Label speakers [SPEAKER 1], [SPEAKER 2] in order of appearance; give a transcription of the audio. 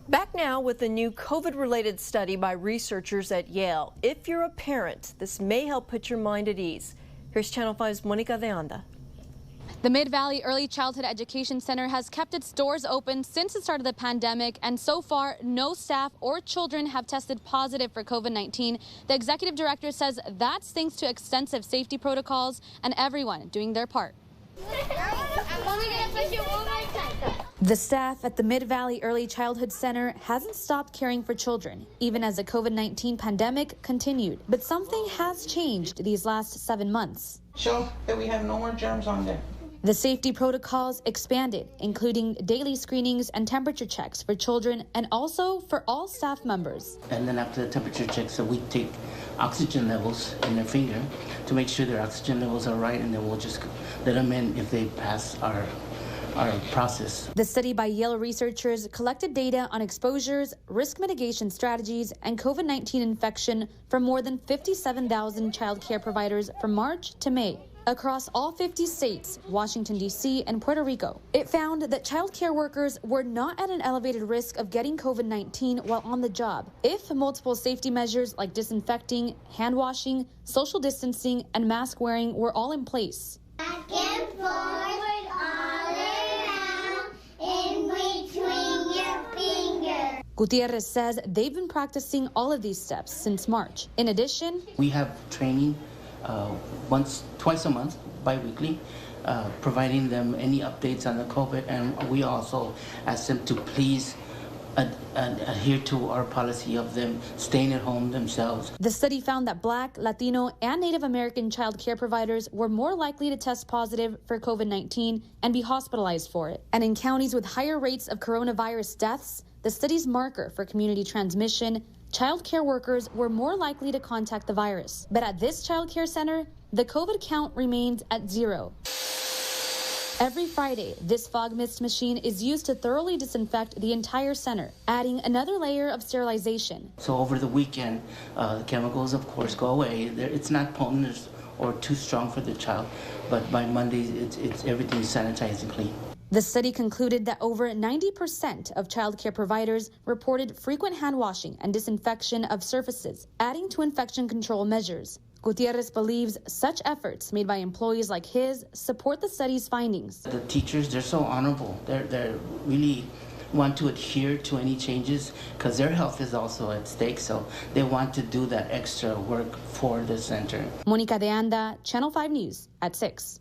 [SPEAKER 1] Back now with a new COVID-related study by researchers at Yale. If you're a parent, this may help put your mind at ease. Here's Channel 5's Monica de Anda.
[SPEAKER 2] The Mid-Valley Early Childhood Education Center has kept its doors open since the start of the pandemic, and so far, no staff or children have tested positive for COVID-19. The executive director says that's thanks to extensive safety protocols and everyone doing their part. The staff at the Mid-Valley Early Childhood Center hasn't stopped caring for children, even as the COVID-19 pandemic continued. But something has changed these last 7 months.
[SPEAKER 3] Show that we have no more germs on there.
[SPEAKER 2] The safety protocols expanded, including daily screenings and temperature checks for children and also for all staff members.
[SPEAKER 4] And then after the temperature checks, we take oxygen levels in their finger to make sure their oxygen levels are right, and then we'll just let them in if they pass our process.
[SPEAKER 2] The study by Yale researchers collected data on exposures, risk mitigation strategies, and COVID-19 infection from more than 57,000 child care providers from March to May across all 50 states, Washington, D.C., and Puerto Rico. It found that child care workers were not at an elevated risk of getting COVID-19 while on the job if multiple safety measures like disinfecting, hand washing, social distancing, and mask wearing were all in place.
[SPEAKER 5] Back and forward, all around, in between your fingers.
[SPEAKER 2] Gutierrez says they've been practicing all of these steps since March. In addition,
[SPEAKER 4] we have training twice a month, bi-weekly, providing them any updates on the COVID, and we also ask them to please adhere to our policy of them staying at home themselves.
[SPEAKER 2] The study found that Black, Latino, and Native American child care providers were more likely to test positive for COVID-19 and be hospitalized for it. And in counties with higher rates of coronavirus deaths, the study's marker for community transmission, child care workers were more likely to contact the virus. But at this child care center, the COVID count remains at 0. Every Friday, this fog mist machine is used to thoroughly disinfect the entire center, adding another layer of sterilization.
[SPEAKER 4] So over the weekend, the chemicals, of course, go away. It's not potent or too strong for the child, but by Monday, it's everything's sanitized and clean.
[SPEAKER 2] The study concluded that over 90% of child care providers reported frequent hand washing and disinfection of surfaces, adding to infection control measures. Gutierrez believes such efforts made by employees like his support the study's findings.
[SPEAKER 4] The teachers, they're so honorable. They really want to adhere to any changes because their health is also at stake, so they want to do that extra work for the center.
[SPEAKER 2] Monica de Anda, Channel 5 News at 6.